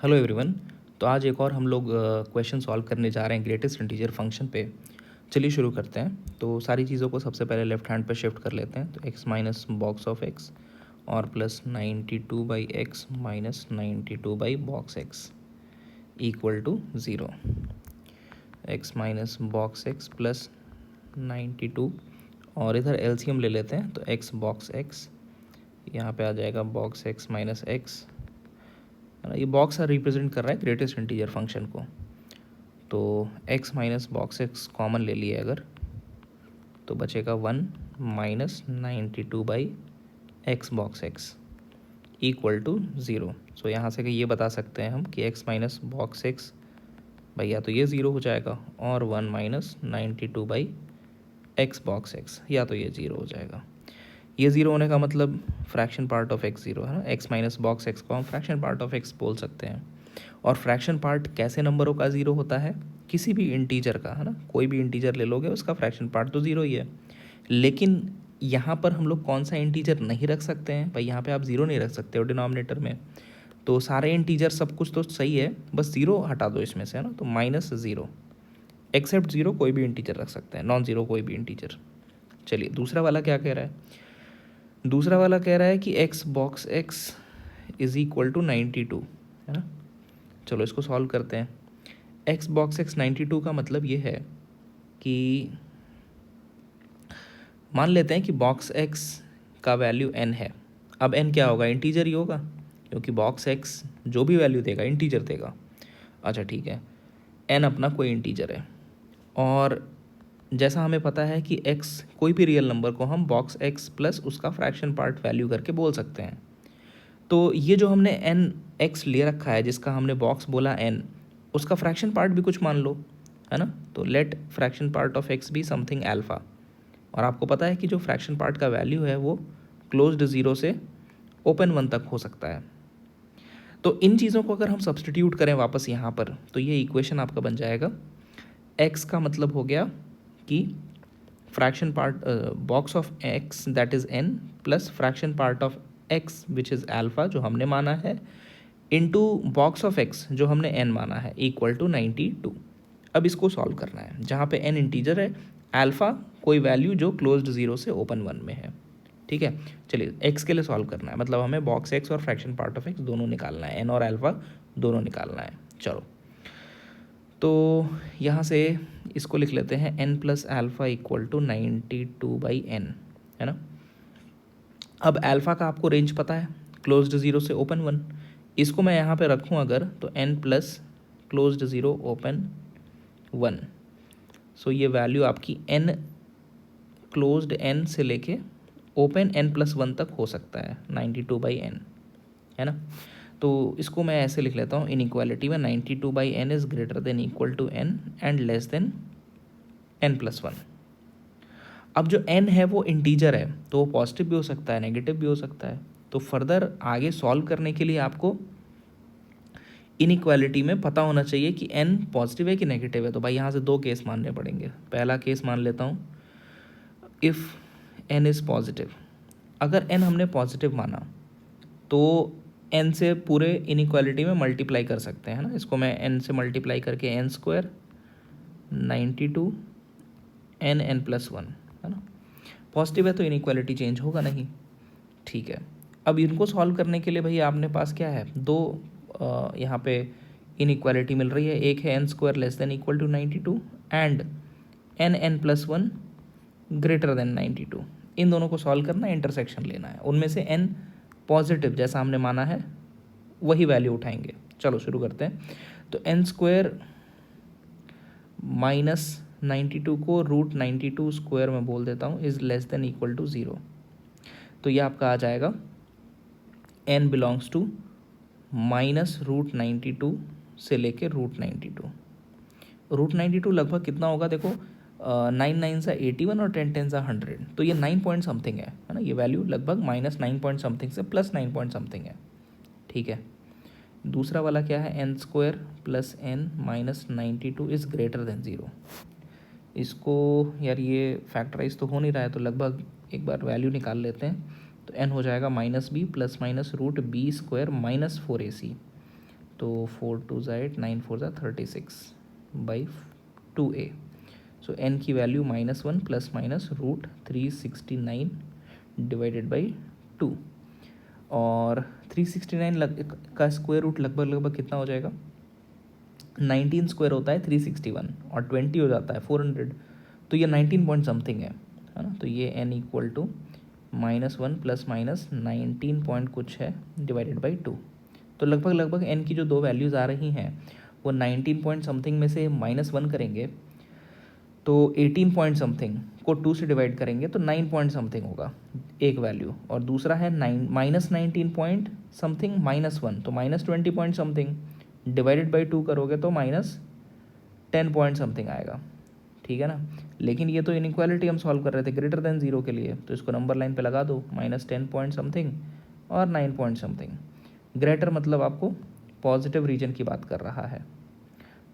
Hello everyone. तो आज एक और हम लोग क्वेश्चन सॉल्व करने जा रहे हैं ग्रेटेस्ट इंटीजर फंक्शन पे। चलिए शुरू करते हैं। तो सारी चीज़ों को सबसे पहले लेफ्ट हैंड पे शिफ्ट कर लेते हैं। तो x minus box of x और प्लस 92/x-92/बॉक्स x equal to 0। x minus box x plus 92 और इधर एलसीएम ले लेते हैं। तो x बॉक्स x यहाँ पे आ जाएगा बॉक्स x माइनस x, है ना। ये बॉक्स रिप्रेजेंट कर रहा है ग्रेटेस्ट इंटीजर फंक्शन को। तो x minus box x common ले लिए अगर, तो बचेगा 1 minus 92/x box x equal to 0। So यहाँ से ये बता सकते हैं हम कि x माइनस बॉक्स x भैया तो ये 0 हो जाएगा, और 1 माइनस 92/x बॉक्स x या तो ये 0 हो जाएगा। ये 0 होने का मतलब फ्रैक्शन पार्ट ऑफ x 0 है ना। x माइनस बॉक्स x को हम फ्रैक्शन पार्ट ऑफ x बोल सकते हैं। और फ्रैक्शन पार्ट कैसे नंबरों का 0 होता है? किसी भी इंटीजर का, है ना। कोई भी इंटीजर ले लोगे उसका फ्रैक्शन पार्ट तो 0 ही है। लेकिन यहाँ पर हम लोग कौन सा इंटीजर नहीं रख सकते हैं भाई? यहाँ पे आप 0 नहीं रख सकते हो डिनोमिनेटर में। तो सारे इंटीजर सब कुछ तो सही है, बस 0 हटा दो इसमें से, है ना। तो -0 एक्सेप्ट 0 कोई भी इंटीजर रख सकते हैं, नॉन ज़ीरो कोई भी इंटीजर। चलिए दूसरा वाला क्या कह रहा है? दूसरा वाला कह रहा है कि x box x is equal to 92, है ना। चलो इसको सॉल्व करते हैं। x बॉक्स x 92 का मतलब ये है कि मान लेते हैं कि बॉक्स x का वैल्यू n है। अब n क्या होगा? इंटीजर ही होगा, क्योंकि बॉक्स x जो भी वैल्यू देगा इंटीजर देगा। अच्छा ठीक है, n अपना कोई इंटीजर है, और जैसा हमें पता है कि x कोई भी रियल नंबर को हम बॉक्स x प्लस उसका फ्रैक्शन पार्ट वैल्यू करके बोल सकते हैं। तो ये जो हमने n x ले रखा है, जिसका हमने बॉक्स बोला n, उसका फ्रैक्शन पार्ट भी कुछ मान लो, है ना। तो let fraction part of x भी समथिंग अल्फ़ा। और आपको पता है कि जो फ्रैक्शन पार्ट का वैल्यू है वो क्लोज्ड 0 से ओपन 1 तक हो सकता है। तो इन चीज़ों को अगर हम सब्सटीट्यूट करें वापस यहाँ पर, तो ये इक्वेशन आपका बन जाएगा। x का मतलब हो गया कि fraction part box of x that is n plus fraction part of x which is alpha जो हमने माना है, इनटू बॉक्स ऑफ x जो हमने n माना है, इक्वल टू 92। अब इसको सॉल्व करना है, जहाँ पे n इंटीजर है, अल्फ़ा कोई वैल्यू जो क्लोज्ड 0 से ओपन 1 में है। ठीक है, चलिए x के लिए सॉल्व करना है, मतलब हमें बॉक्स x और फ्रैक्शन पार्ट ऑफ x दोनों निकालना है, n और अल्फ़ा दोनों निकालना है। चलो तो यहाँ से इसको लिख लेते हैं n plus alpha equal to 92/n, है ना। अब अल्फ़ा का आपको रेंज पता है, क्लोज्ड 0 से ओपन 1। इसको मैं यहाँ पे रखूँ अगर, तो n प्लस क्लोज्ड 0 ओपन 1। सो ये वैल्यू आपकी n क्लोज्ड n से लेके ओपन n प्लस 1 तक हो सकता है, 92/n, है ना। तो इसको मैं ऐसे लिख लेता हूँ, इनइक्वालिटी में 92/n is greater than equal to n and less than n plus 1। अब जो n है वो इंटीजर है, तो वो पॉजिटिव भी हो सकता है, नेगेटिव भी हो सकता है। तो फर्दर आगे सॉल्व करने के लिए आपको इनइक्वालिटी में पता होना चाहिए कि n पॉजिटिव है कि नेगेटिव है। तो भाई यहाँ से दो केस मानने पड़ेंगे। पहला केस मान लेता हूँ, इफ़ n इज़ पॉजिटिव। अगर n हमने पॉजिटिव माना तो n से पूरे इनइक्वालिटी में मल्टीप्लाई कर सकते हैं, है ना। इसको मैं n से मल्टीप्लाई करके n² 92 n प्लस 1, है ना। पॉजिटिव है तो इनइक्वालिटी चेंज होगा नहीं। ठीक है, अब इनको सॉल्व करने के लिए भैया आपने पास क्या है, दो यहाँ पे इनइक्वालिटी मिल रही है। एक है n² less than equal to 92 and n plus 1 greater than 92। इन दोनों को सॉल्व करना है, इंटरसेक्शन लेना है, उनमें से n पॉजिटिव जैसा हमने माना है वही वैल्यू उठाएंगे। चलो शुरू करते हैं। तो n² माइनस 92 को √92² में बोल देता हूँ, is less than equal to 0। तो ये आपका आ जाएगा n बिलोंग्स टू माइनस √92 से लेके √92। √92 लगभग कितना होगा देखो, 9 9 सा 81 और 10 10 सा 100, तो ये 9 पॉइंट समथिंग है ना। ये वैल्यू लगभग -9 पॉइंट समथिंग से +9 पॉइंट समथिंग है। ठीक है, दूसरा वाला क्या है, n² plus n minus 92 is greater then 0। इसको यार ये फैक्टराइज तो हो नहीं रहा है, तो लगभग एक बार वैल्यू निकाल लेते हैं। तो n हो जाएगा -b plus minus √b² -4ac। तो 4 2 ज़ा 8, 9 4 ज़ा 36/2a। सो n की value -1 plus minus √369 divided by 2। और 369 का स्क्वायर रूट लगभग कितना हो जाएगा? 19 स्क्वायर होता है 361 और 20 हो जाता है 400, तो ये 19 पॉइंट समथिंग है ना। तो ये n equal to -1 plus minus 19 point कुछ है डिवाइडेड बाई 2। तो लगभग n की जो दो वैल्यूज़ आ रही हैं वो 19 पॉइंट समथिंग में से -1 करेंगे तो 18 पॉइंट समथिंग को 2 से डिवाइड करेंगे तो 9 पॉइंट समथिंग होगा एक वैल्यू, और दूसरा है -19 पॉइंट समथिंग -1, तो -20 पॉइंट समथिंग डिवाइडेड बाई 2 करोगे तो -10 पॉइंट समथिंग आएगा। ठीक है ना। लेकिन ये तो इनइक्वालिटी हम सॉल्व कर रहे थे ग्रेटर देन 0 के लिए, तो इसको नंबर लाइन पे लगा दो, -10 पॉइंट समथिंग और 9 पॉइंट समथिंग। ग्रेटर मतलब आपको पॉजिटिव रीजन की बात कर रहा है।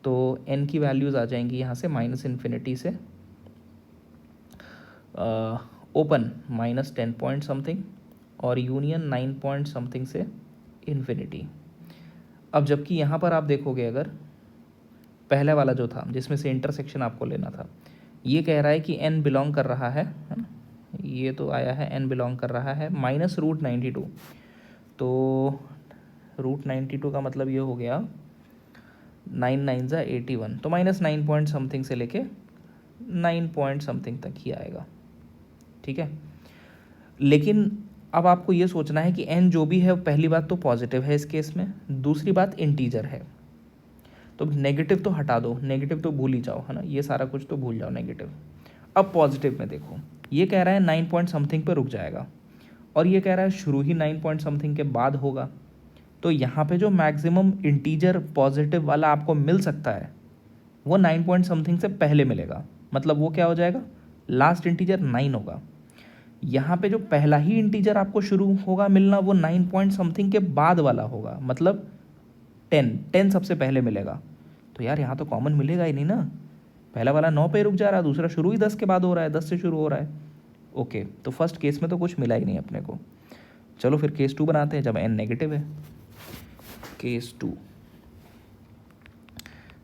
तो n की वैल्यूज़ आ जाएंगी यहाँ से -∞ से ओपन -10 पॉइंट समथिंग और यूनियन 9 पॉइंट समथिंग से इन्फिनिटी। अब जबकि यहाँ पर आप देखोगे अगर पहले वाला जो था जिसमें से इंटरसेक्शन आपको लेना था, ये कह रहा है कि n बिलोंग कर रहा है ना, ये तो आया है n बिलोंग कर रहा है -√92, तो √92 का मतलब ये हो गया 9 9 ज़ा 81, तो -9 पॉइंट समथिंग से लेके 9 पॉइंट समथिंग तक ही आएगा। ठीक है। लेकिन अब आपको ये सोचना है कि n जो भी है पहली बात तो पॉजिटिव है इस केस में, दूसरी बात इंटीजर है, तो नेगेटिव तो हटा दो, नेगेटिव तो भूल ही जाओ, है ना, ये सारा कुछ तो भूल जाओ नेगेटिव। अब पॉजिटिव में देखो, ये कह रहा है 9 पॉइंट समथिंग पे रुक जाएगा और ये कह रहा है शुरू ही 9 पॉइंट समथिंग के बाद होगा, तो यहाँ पे जो मैक्सिमम इंटीजर पॉजिटिव वाला आपको मिल सकता है वो 9 पॉइंट समथिंग से पहले मिलेगा। मतलब वो क्या हो जाएगा, लास्ट इंटीजर 9 होगा। यहाँ पे जो पहला ही इंटीजर आपको शुरू होगा मिलना वो 9 पॉइंट समथिंग के बाद वाला होगा, मतलब 10 सबसे पहले मिलेगा। तो यार यहाँ तो कॉमन मिलेगा ही नहीं ना, पहला वाला 9 पे रुक जा रहा है, दूसरा शुरू ही 10 के बाद हो रहा है, 10 से शुरू हो रहा है। ओके, तो फर्स्ट केस में तो कुछ मिला ही नहीं अपने को। चलो फिर केस 2 बनाते हैं जब n नेगेटिव है। केस 2,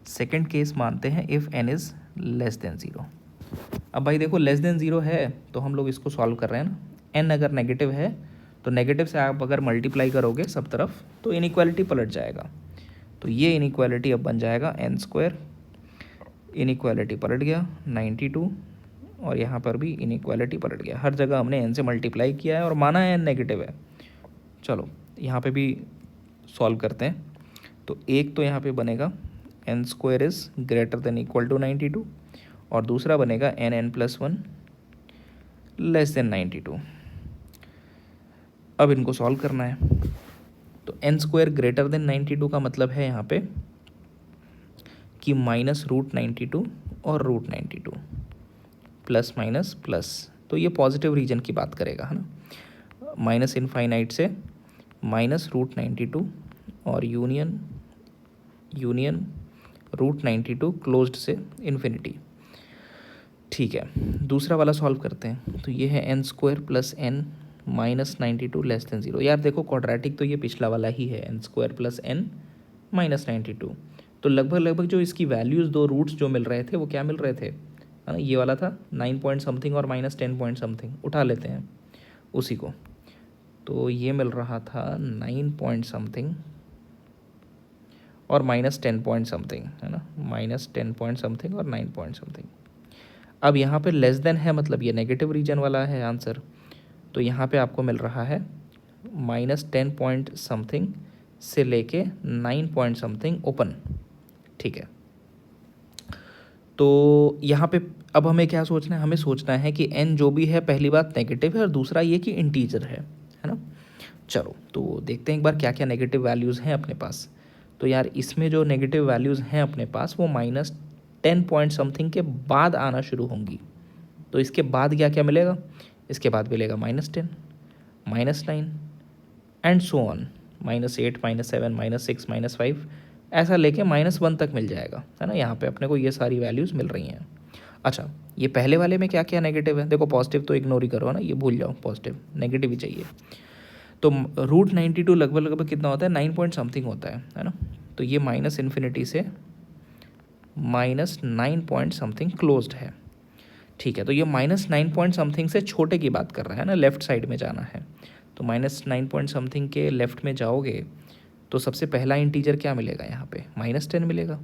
सेकेंड केस मानते हैं if n is less then 0। अब भाई देखो लेस देन 0 है तो हम लोग इसको सॉल्व कर रहे हैं ना, n अगर नेगेटिव है तो नेगेटिव से आप अगर मल्टीप्लाई करोगे सब तरफ तो इनइक्वालिटी पलट जाएगा। तो ये इनइक्वालिटी अब बन जाएगा n², इनइक्वालिटी पलट गया 92, और यहाँ पर भी इनइक्वालिटी पलट गया। हर जगह हमने n से मल्टीप्लाई किया है और माना है n नेगेटिव है। चलो यहाँ पे भी सॉल्व करते हैं। तो एक तो यहाँ पे बनेगा n² is greater than equal to 92 और दूसरा बनेगा n+1 लेस देन 92। अब इनको सॉल्व करना है। तो n² ग्रेटर देन 92 का मतलब है यहाँ पे कि -√92 और √92 प्लस माइनस प्लस, तो ये पॉजिटिव रीजन की बात करेगा, है ना। -∞ से -√92 और यूनियन √92 क्लोज्ड से इन्फिनिटी। ठीक है, दूसरा वाला सॉल्व करते हैं। तो ये है n² plus n -92 less than 0। यार देखो क्वाड्रेटिक तो ये पिछला वाला ही है, n² प्लस n -92। तो लगभग जो इसकी वैल्यूज़ दो रूट्स जो मिल रहे थे वो क्या मिल रहे थे, है ना, ये वाला था 9 पॉइंट समथिंग और -10 पॉइंट समथिंग, उठा लेते हैं उसी को। तो ये मिल रहा था 9 पॉइंट समथिंग और -10 पॉइंट समथिंग, है ना, -10 पॉइंट समथिंग और 9 पॉइंट समथिंग। अब यहाँ पे लेस देन है मतलब ये नेगेटिव रीजन वाला है आंसर, तो यहाँ पे आपको मिल रहा है -10 पॉइंट समथिंग से लेके 9 पॉइंट समथिंग ओपन। ठीक है, तो यहाँ पे अब हमें क्या सोचना है, हमें सोचना है कि n जो भी है पहली बात नेगेटिव है और दूसरा ये कि इंटीजर है ना। चलो तो देखते हैं एक बार क्या क्या नेगेटिव वैल्यूज़ हैं अपने पास। तो यार इसमें जो नेगेटिव वैल्यूज़ हैं अपने पास वो -10 पॉइंट समथिंग के बाद आना शुरू होंगी। तो इसके बाद क्या क्या मिलेगा, इसके बाद मिलेगा -10, -9 एंड सो ऑन, -8 -7 -6 -5 ऐसा लेके -1 तक मिल जाएगा, है ना। यहाँ पे अपने को ये सारी वैल्यूज़ मिल रही हैं। अच्छा, ये पहले वाले में क्या क्या नेगेटिव है, देखो पॉजिटिव तो इग्नोर ही करो ना, ये भूल जाओ, पॉजिटिव नेगेटिव ही चाहिए। तो √92 लगभग कितना होता है, 9 पॉइंट समथिंग होता है ना। तो ये माइनस इन्फिनिटी से -9 पॉइंट समथिंग क्लोज्ड है। ठीक है, तो ये -9 पॉइंट समथिंग से छोटे की बात कर रहा है ना, लेफ़्ट साइड में जाना है। तो -9 पॉइंट समथिंग के लेफ़्ट में जाओगे तो सबसे पहला इंटीजर क्या मिलेगा यहाँ पे, -10 मिलेगा,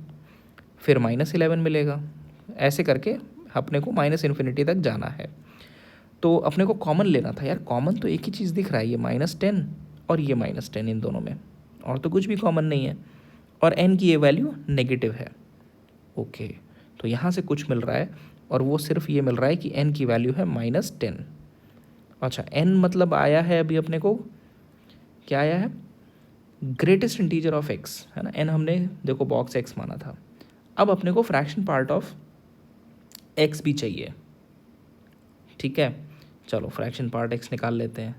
फिर -11 मिलेगा, ऐसे करके अपने को माइनस इन्फिनिटी तक जाना है। तो अपने को कॉमन लेना था यार, कॉमन तो एक ही चीज़ दिख रहा है, ये -10 और ये -10 इन दोनों में, और तो कुछ भी कॉमन नहीं है, और n की ये वैल्यू नेगेटिव है। ओके, तो यहाँ से कुछ मिल रहा है और वो सिर्फ ये मिल रहा है कि n की वैल्यू है -10। अच्छा, n मतलब आया है अभी अपने को, क्या आया है, ग्रेटेस्ट इंटीजर ऑफ x, है ना। n हमने देखो बॉक्स x माना था, अब अपने को फ्रैक्शन पार्ट ऑफ x भी चाहिए। ठीक है, चलो फ्रैक्शन पार्ट x निकाल लेते हैं,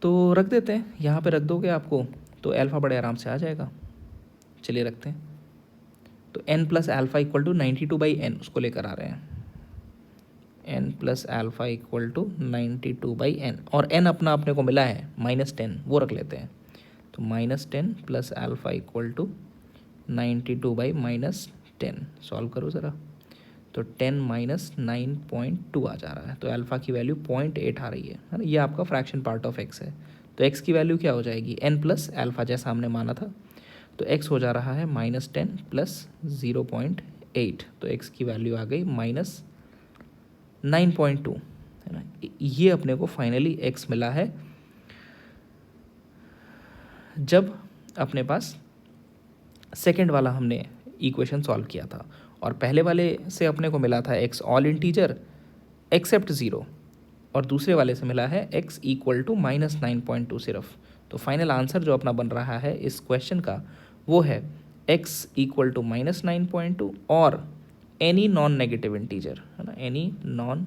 तो रख देते हैं यहाँ पे, रख दोगे आपको तो अल्फ़ा बड़े आराम से आ जाएगा। चलिए रखते हैं, तो n plus alpha equal to 92/n उसको लेकर आ रहे हैं, n plus alpha equal to 92/n, और n अपना अपने को मिला है -10, वो रख लेते हैं। तो -10 plus alpha equal to 92/-10, solve करो ज़रा, तो 10 - 9.2 आ जा रहा है, तो अल्फ़ा की वैल्यू 0.8 आ रही है ना। ये आपका फ्रैक्शन पार्ट ऑफ x है, तो x की वैल्यू क्या हो जाएगी, n प्लस अल्फ़ा जैसा हमने माना था, तो x हो जा रहा है -10 प्लस 0.8, तो x की वैल्यू आ गई -9.2, है ना। ये अपने को फाइनली x मिला है जब अपने पास सेकेंड वाला हमने इक्वेशन सॉल्व किया था, और पहले वाले से अपने को मिला था x ऑल इंटीजर एक्सेप्ट 0, और दूसरे वाले से मिला है x इक्वल टू -9.2 सिर्फ। तो फाइनल आंसर जो अपना बन रहा है इस क्वेश्चन का वो है x इक्वल टू -9.2 और एनी नॉन नेगेटिव इंटीजर, है ना, एनी नॉन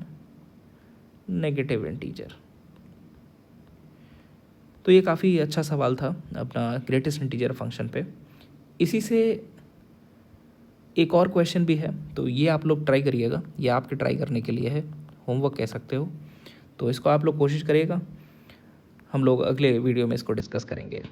नेगेटिव इंटीजर। तो ये काफ़ी अच्छा सवाल था अपना ग्रेटेस्ट इंटीजर फंक्शन पे। इसी से एक और क्वेश्चन भी है, तो ये आप लोग ट्राई करिएगा, ये आपके ट्राई करने के लिए है, होमवर्क कह सकते हो, तो इसको आप लोग कोशिश करिएगा। हम लोग अगले वीडियो में इसको डिस्कस करेंगे।